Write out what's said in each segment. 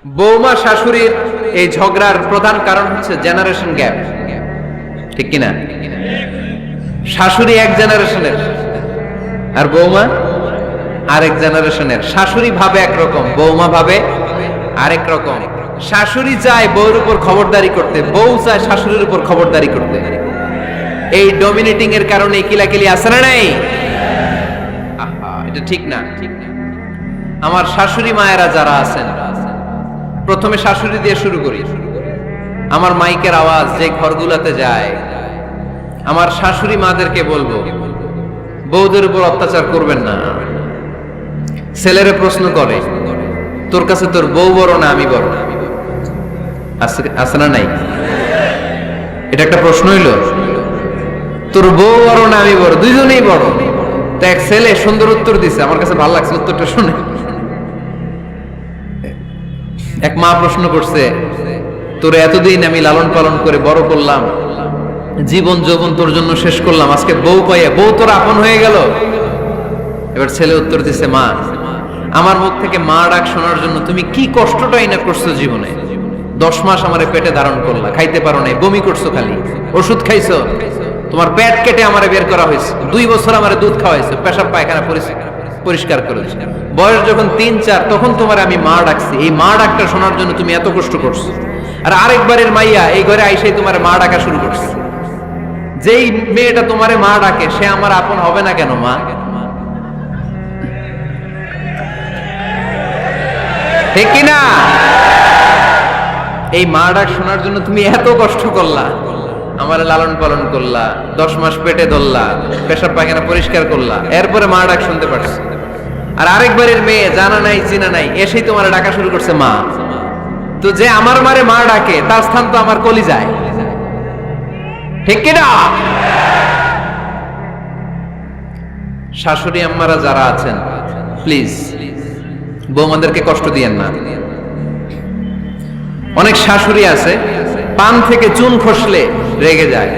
বৌমা শাশুড়ির এই ঝগড়ার প্রধান কারণ হচ্ছে জেনারেশন গ্যাপ, ঠিক কিনা? শাশুড়ি এক জেনারেশনের আর বৌমা আরেক জেনারেশনের। শাশুড়ি ভাবে একরকম, বৌমা ভাবে আরেক রকম। শাশুড়ি চায় বউর উপর খবরদারি করতে, বউ চায় শাশুড়ির উপর খবরদারি করতে। এই ডমিনেটিং এর কারণে কিলাকিলি আছে না নাই? এটা ঠিক না। আমার শাশুড়ি মায়েরা যারা আছেন, প্রথমে শাশুড়ি দিয়ে শুরু করি। আমার মাইকের আওয়াজ যে ঘরগুলোতে যায়, আমার শাশুড়ি মাদেরকে বলবো, বউদের উপর অত্যাচার করবেন না। ছেলেরে প্রশ্ন করে, তোর কাছে তোর বউ বড় না আমি বড়? আছে না নাই? এটা একটা প্রশ্ন হইল। তোর বউ বড় না আমি বড়? দুইজনেই বড়। তো এক ছেলে সুন্দর উত্তর দিছে, আমার কাছে ভালো লাগছে উত্তরটা শুনে। এক মা প্রশ্ন করছে, তোর এতদিন আমি লালন পালন করে বড় করলাম, জীবন যৌবন তোর জন্য শেষ করলাম, আজকে বউ পাইয়া বউ তোর আপন হয়ে গেল? এবার ছেলে উত্তর দিছে, মা, আমার মুখ থেকে মা ডাক শোনার জন্য তুমি কি কষ্টটাই না করছো জীবনে। 10 মাস আমারে পেটে ধারণ করলা, খাইতে পারো নাই, বমি করছো, খালি ওষুধ খাইছো, তোমার পেট কেটে আমারে বের করা হয়েছে, 2 বছর আমারে দুধ খাওয়াইছো, পেশাব পায়খানা পরিষ্কার করেছো। বয়স যখন 3-4 তখন তোমার আমি মা ডাকছি। এই মা ডাকটা শোনার জন্য তুমি এত কষ্ট করছো। আর আরেকবারের মাইয়া এই ঘরে আইসাই তোমার মা ডাকা শুরু করছে। যেই মেয়েটা তোমারে মা ডাকে সে আমার আপন হবে না কেন মা? ঠিক কিনা? এই মা ডাক শোনার জন্য তুমি এত কষ্ট করলা, আমার লালন পালন করলা, 10 মাস পেটে ধরলা, পেশাব পায়খানা পরিষ্কার করলা, এরপরে মা ডাক শুনতে পারছো। আর আরেকবারের মেয়ে জানা নাই চিনা নাই এসেই তোমার ডাকা শুরু করছে মা। তো যে আমার মারে মা ডাকে তার স্থান তো আমার কলিজায়, ঠিক কিনা? শাশুড়ি আম্মারা যারা আছেন, প্লিজ বৌমাদেরকে কষ্ট দিয়েন না। অনেক শাশুড়ি আছে পান থেকে চুন খসলে রেগে যায়,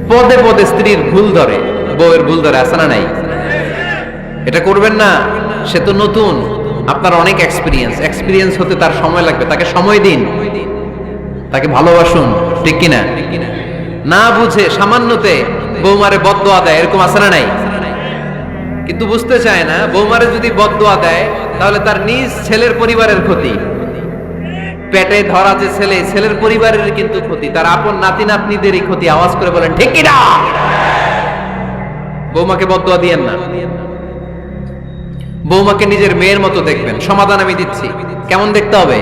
পদে পদে স্ত্রীর ভুল ধরে, বউয়ের ভুল ধরে, আছে না নাই? এটা করবেন না। সে তো নতুন, আপনার অনেক এক্সপিরিয়েন্স হতে তার সময় লাগবে। তাকে সময় দিন, তাকে ভালোবাসুন, ঠিক কিনা? না বুঝে সামান্যতে বৌমারে বদদোয়া দেয়, এরকম আছে না নাই? কিন্তু বুঝতে চায় না, বৌমারে যদি বদদোয়া দেয় তাহলে তার নিজ ছেলের পরিবারের ক্ষতি। পেটে ধরা যে ছেলে, ছেলের পরিবারের কিন্তু ক্ষতি, তার আপন নাতি নাতনিদেরই ক্ষতি। আওয়াজ করে বলেন ঠিক কিনা? বৌমাকে বদদোয়া দিয়েন না। বৌমাকে নিজের মেয়ের মতো দেখবেন। সমাধান আমি দিচ্ছি। কেমন দেখতে হবে?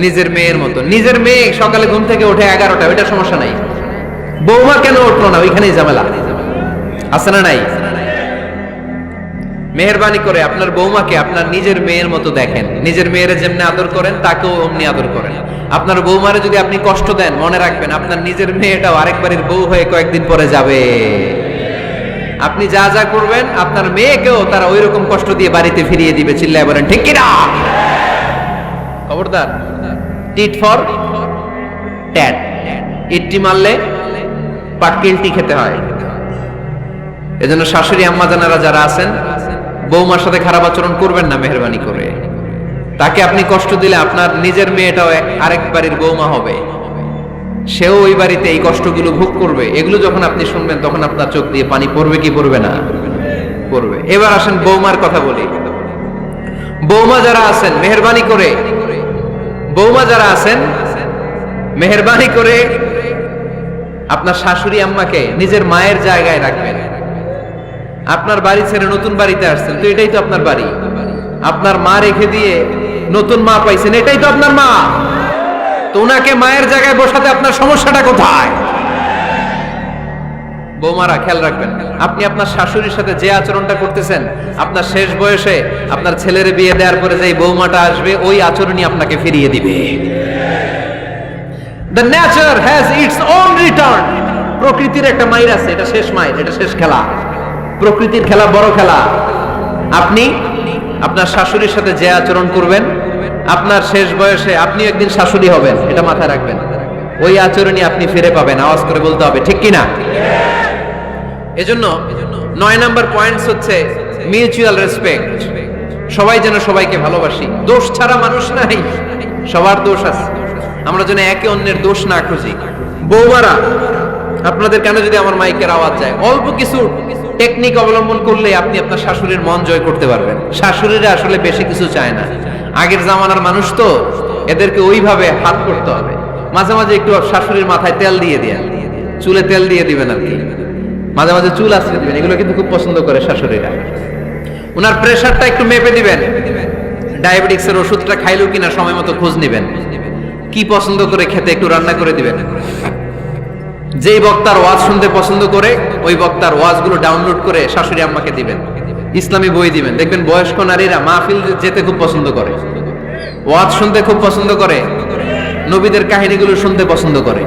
নিজের মেয়ের মতো। নিজের মেয়ে সকালে ঘুম থেকে ওঠে 11টা, ওইটা সমস্যা নাই। বৌমা কেন উঠলো না, ওইখানেই ঝামেলা, আছে না নাই? মেহেরবানি করে আপনার বৌমাকে আপনার নিজের মেয়ের মতো দেখেন। নিজের মেয়েরে যেমনি আদর করেন তাকেও অমনি আদর করেন। আপনার বৌমারে যদি আপনি কষ্ট দেন, মনে রাখবেন আপনার নিজের মেয়েটাও আরেকবারের বউ হয়ে কয়েকদিন পরে যাবে। আপনি যা যা করবেন আপনার মেয়েকেও তারা ওই রকম কষ্ট দিয়ে বাড়িতে ফিরিয়ে দিবে। চিল্লায় বলেন ঠিক কিনা? খবরদার, টিট ফর ট্যাট। ইটটি মারলে পাটকেলটি খেতে হয়। এজন্য শাশুড়ি আম্মা জানারা যারা আছেন, বৌমার সাথে খারাপ আচরণ করবেন না মেহেরবানি করে। তাকে আপনি কষ্ট দিলে আপনার নিজের মেয়েটাও আরেক বাড়ির বৌমা হবে, সেও ওই বাড়িতে এই কষ্টগুলো ভোগ করবে। এগুলো যখন আপনি শুনবেন তখন আপনার চোখ দিয়ে পানি পড়বে কি পড়বে না? পড়বে। এবার আসেন বৌমার কথা বলি। বৌমা যারা আছেন মেহেরবানি করে, বৌমা যারা আছেন মেহেরবানি করে আপনার শাশুড়ি আম্মাকে নিজের মায়ের জায়গায় রাখবেন। আপনার বাড়ি ছেড়ে নতুন বাড়িতে আসছেন, তো এটাই তো আপনার বাড়ি। আপনার মা রেখে দিয়ে নতুন মা পাইছেন, এটাই তো আপনার মা। তো ওনাকে মায়ের জায়গায় বসাতে আপনার সমস্যাটা কোথায়? বৌমারা খেয়াল রাখবেন, আপনি আপনার শাশুড়ির সাথে যে আচরণটা করতেছেন, আপনার শেষ বয়সে আপনার ছেলের বিয়ে দেওয়ার পরে যে বৌমাটা আসবে ওই আচরণই আপনাকে ফিরিয়ে দিবে। The nature has its own return. প্রকৃতির একটা মাইর আছে, এটা শেষ মাইর, এটা শেষ খেলা। প্রকৃতির খেলা বড় খেলা। আপনি আপনার শাশুড়ির সাথে যে আচরণ করবেন, আপনার শেষ বয়সে আপনি একদিন শাশুড়ি হবেন, এটা মাথায় রাখবেন। ওই আচরণই আপনি ফিরে পাবেন। আওয়াজ করে বলতে হবে ঠিক কিনা? এজন্য 9 নাম্বার পয়েন্টস হচ্ছে মিউচুয়াল রেসপেক্ট। সবাই যেন সবাইকে ভালোবাসি। দোষ ছাড়া মানুষ নাই। সবার দোষ আছে, আমরা যেন একে অন্যের দোষ না খুঁজি। বৌমারা, আপনাদের কানে যদি আমার মাইকের আওয়াজ যায়, অল্প কিছু টেকনিক অবলম্বন করলে আপনি আপনার শাশুড়ির মন জয় করতে পারবেন। শাশুড়িরা আসলে বেশি কিছু চায় না, আগের জামানার মানুষ তো, এদেরকে ওইভাবে হাত করতে হবে। মাঝে মাঝে একটু শাশুড়ির মাথায় তেল দিয়ে দিয়ে, চুলে তেল দিয়ে দিবেন আর কি, মাঝে মাঝে চুল আশ্রয় দিবেন, এগুলো কিন্তু খুব পছন্দ করে শাশুড়িরা। ওনার প্রেশারটা একটু মেপে দিবেন, ডায়াবেটিক্সের ওষুধটা খাইলো কিনা সময় মতো খোঁজ নিবেন, কি পছন্দ করে খেতে একটু রান্না করে দিবেন। যেই বক্তার ওয়াজ শুনতে পছন্দ করে ওই বক্তার ওয়াজগুলো ডাউনলোড করে শাশুড়ি আম্মাকে দিবেন, ইসলামী বই দিবেন। দেখবেন বয়স্ক নারীরা মাহফিল যেতে খুব পছন্দ করে, ওয়াজ শুনতে খুব পছন্দ করে, নবীদের কাহিনীগুলো শুনতে পছন্দ করে।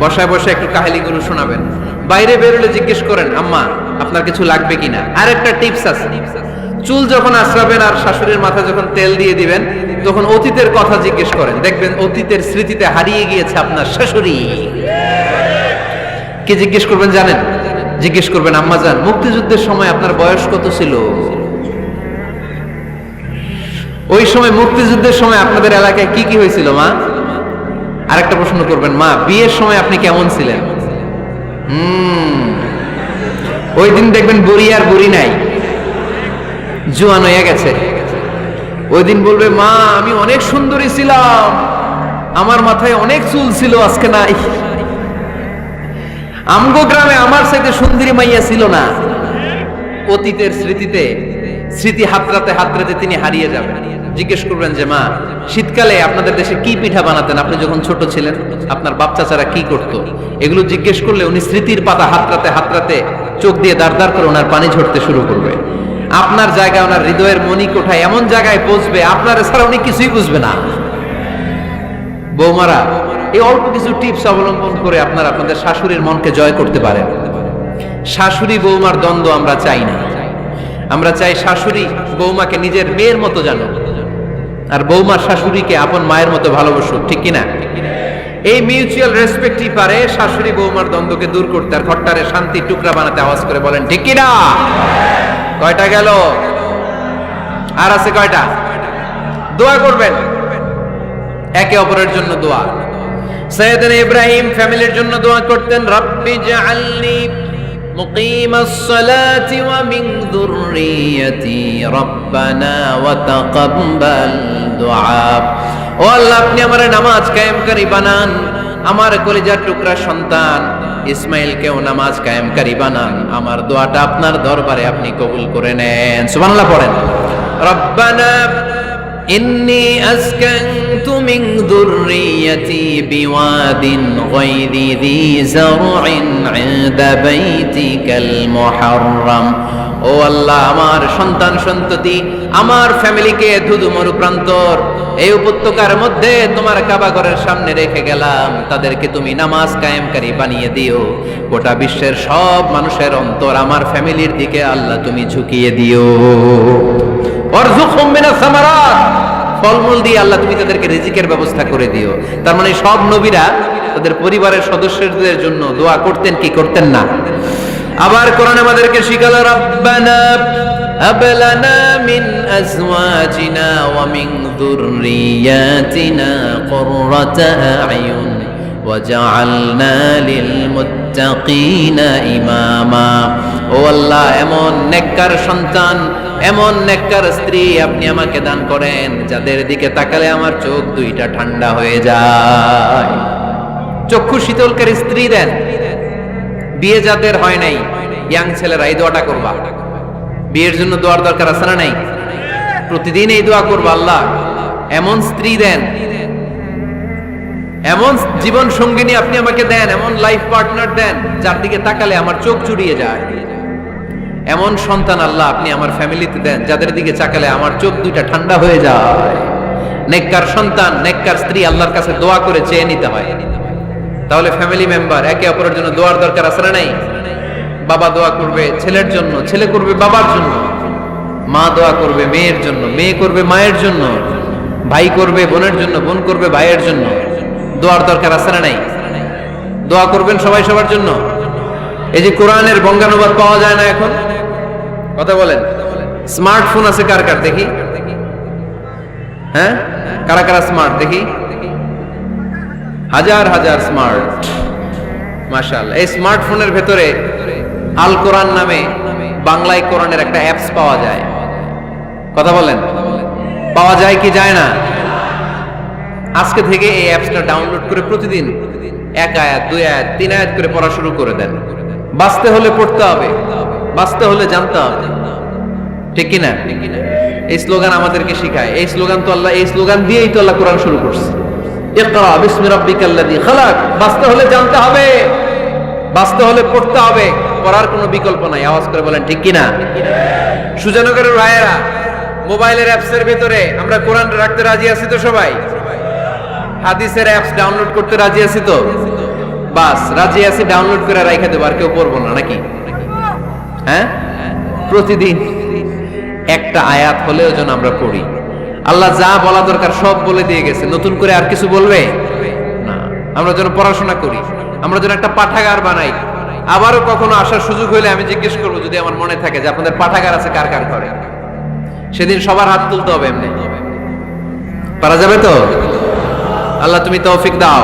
বসায় বসে একটু কাহিনীগুলো শোনাবেন। বাইরে বেরোলে জিজ্ঞেস করেন, আম্মা আপনার কিছু লাগবে কিনা। আর একটা টিপস আছে, চুল যখন আশ্রাবেন আর শাশুড়ির মাথা যখন তেল দিয়ে দিবেন, তখন অতীতের কথা জিজ্ঞেস করেন। দেখবেন অতীতের স্মৃতিতে হারিয়ে গিয়েছে আপনার শাশুড়ি। কি জিজ্ঞেস করবেন জানেন? জিজ্ঞেস করবেন, আম্মা জান, মুক্তিযুদ্ধের সময় আপনার বয়স কত ছিল? ওই সময় মুক্তিযুদ্ধের সময় আপনাদের এলাকায় কি কি হয়েছিল মা? আরেকটা প্রশ্ন করবেন, মা বিয়ের সময় আপনি কেমন ছিলেন? ওই দিন দেখবেন বুড়ি আর বুড়ি নাই, জোয়ান হয়ে গেছে। ওই দিন বলবে, মা আমি অনেক সুন্দরী ছিলাম, আমার মাথায় অনেক চুল ছিল, আজকে নাই। আমগো গ্রামে আমার সাথে সুন্দরী মাইয়া ছিল না। অতীতের স্মৃতিতে, স্মৃতি হাতড়াতে হাতড়াতে তিনি হারিয়ে যাবেন। জিজ্ঞেস করবেন যে, মা শীতকালে আপনাদের দেশে কি পিঠা বানাতেন আপনি যখন ছোট ছিলেন, আপনার বাপ চাচারা কি করতো? এগুলো জিজ্ঞেস করলে উনি স্মৃতির পাতা হাতড়াতে হাতড়াতে চোখ দিয়ে দাঁড় দাঁড় করে ওনার পানি ঝরতে শুরু করবে। আপনার জায়গায়, ওনার হৃদয়ের মনি কোঠায় এমন জায়গায় পৌঁছবে, আপনার ছাড়া উনি কিছুই বুঝবে না। বৌমারা, এই অল্প কিছু টিপস অবলম্বন করে আপনারা আপনাদের শাশুড়ির মনকে জয় করতে পারেন। শাশুড়ি বৌমার দ্বন্দ্ব আমরা চাই না, আমরা চাই শাশুড়ি বৌমাকে নিজের মেয়ের মতো জানো, আর বৌমা শাশুড়িকে আপন মায়ের মতো ভালোবাসুক, ঠিক কিনা? এই মিউচুয়াল রেসপেক্টই পারে শাশুড়ি বৌমার দ্বন্দ্বকে দূর করতে আর ঘরটারে শান্তির টুকরা বানাতে। আওয়াজ করে বলেন ঠিক কিনা? কয়টা গেল? আর আছে কয়টা? দোয়া করবেন একে অপরের জন্য। দোয়া, সাইয়েদনা ইব্রাহিম ফ্যামিলির জন্য দোয়া করতেন, রাব্বি জাআলনি মুকিমাস সালাতি ওয়া মিন যুররিয়াতি রাব্বানা ওয়া তাকাব্বাল দুআ। ও আল্লাহ, আপনি আমারে নামাজ কায়েমকারী বানান, আমার কলিজার টুকরা সন্তান ইসমাইলকেও নামাজ কায়েমকারী বানান। আমার দোয়াটা আপনার দরবারে আপনি কবুল করে নেন। সুবহানাল্লাহ পড়েন। রব্বানা ইন্নী আসকানতু মিন যুররিয়াতি বিওয়াদিন গায়রি যী যারইন ইনদা বাইতিকাল মুহাররাম। ও আল্লাহ, আমার সন্তান সন্ততি, আমার ফ্যামিলিকে ধুধু মরুপ্রান্তর এই উপত্যকার মধ্যে তোমার কাবা ঘরের সামনে রেখে গেলাম, তাদেরকে তুমি নামাজ কায়েমকারী বানিয়ে দিও। গোটা বিশ্বের সব মানুষের অন্তর আমার ফ্যামিলির দিকে আল্লাহ তুমি ঝুঁকিয়ে দিও। ওয়ারযুকহুম মিনাস সামারাত, ফলমূল দিয়ে আল্লাহ তুমি তাদেরকে রিজিকের ব্যবস্থা করে দিও। তার মানে সব নবীরা তাদের পরিবারের সদস্যদের জন্য দোয়া করতেন কি করতেন না? আবার কোরআন আমাদেরকে শিখালো, রাব্বানা হাব লানা মিন আজওয়াজিনা ওয়া মিন যুররিয়াতিনা কুররাতা আ'য়ুন ওয়াজআলনা লিল মুত্তাকিনা ইমামা। ও আল্লাহ, এমন নেককার সন্তান, এমন নেককার স্ত্রী আপনি আমাকে দান করেন যাদের দিকে তাকালে আমার চোখ দুইটা ঠান্ডা হয়ে যায়। চক্ষু শীতলকারী স্ত্রী দেন। বিয়ে যাদের হয় নাই, ইয়াং ছেলেরা এই দোয়াটা করবা। বিয়ের জন্য দোয়ার দরকার আছে না নাই? প্রতিদিন এই দোয়া করবা, আল্লাহ এমন স্ত্রী দেন, এমন জীবন সঙ্গিনী আপনি আমাকে দেন, এমন লাইফ পার্টনার দেন যার দিকে তাকালে আমার চোখ জুড়িয়ে যায়। এমন সন্তান আল্লাহ আপনি আমার ফ্যামিলিতে দেন যাদের দিকে তাকালে আমার চোখ দুইটা ঠান্ডা হয়ে যায়। নেককার সন্তান, নেককার স্ত্রী আল্লাহর কাছে দোয়া করে চেয়ে নিতে হয়। তাহলে ফ্যামিলি মেম্বার একে অপরের জন্য দোয়ার দরকার আছে না নাই? বাবা দোয়া করবে ছেলের জন্য, ছেলে করবে বাবার জন্য, মা দোয়া করবে মেয়ের জন্য, মেয়ে করবে মায়ের জন্য, ভাই করবে বোনের জন্য, বোন করবে ভাইয়ের জন্য। দোয়ার দরকার আছে না নাই? দোয়া করবেন সবাই সবার জন্য। এই যে কোরআনের বঙ্গানুবাদ পাওয়া যায় না এখন, কথা বলেন। স্মার্টফোন আছে কার কার দেখি? হ্যাঁ, কারা কারা স্মার্ট দেখি? হাজার হাজার স্মার্ট, মাশাআল্লাহ। এই স্মার্টফোনের ভেতরে আল কোরআন নামে বাংলায় কোরআনের একটা অ্যাপস পাওয়া যায়। কথা বলেন, পাওয়া যায় কি যায় না? আজকে থেকে এই অ্যাপসটা ডাউনলোড করে প্রতিদিন 1 আয়াত 2 আয়াত 3 আয়াত করে পড়া শুরু করে দেন। বাঁচতে হলে পড়তে হবে, বাঁচতে হলে জানতে হবে, ঠিক কিনা? এই স্লোগান আমাদেরকে শিখায়। এই স্লোগান তো আল্লাহ, এই স্লোগান দিয়েই তো আল্লাহ কোরআন শুরু করছে। ইকরা বিসমি রাব্বিকাল্লাযী খালাক। বাঁচতে হলে জানতে হবে, বাঁচতে হলে পড়তে হবে, পড়ার কোনো বিকল্প নাই। আওয়াজ করে বলেন ঠিক কিনা? সুজানগরের ভাইয়েরা, মোবাইলের অ্যাপসের ভিতরে আমরা কোরআন রাখতে রাজি আছি তো সবাই? হাদিসের অ্যাপস ডাউনলোড করতে রাজি আছি তো? বাস রাজি আছি, ডাউনলোড করে রাইখা দেবো, আর কেউ পড়বো না নাকি? হ্যাঁ, প্রতিদিন একটা আয়াত হলেও যেন আমরা পড়ি। আল্লাহ যা বলা দরকার সব বলে দিয়ে গেছে, নতুন করে আর কিছু বলবে না। আমরা যেন পড়াশোনা করি, আমরা যেন একটা পাঠাগার বানাই। আবারও কখনো আসার সুযোগ হলে আমি জিজ্ঞেস করবো, যদি আমার মনে থাকে যে আপনাদের পাঠাগার আছে কার কার করে, সেদিন সবার হাত তুলতে হবে। এমনি পারা যাবে তো? আল্লাহ তুমি তৌফিক দাও।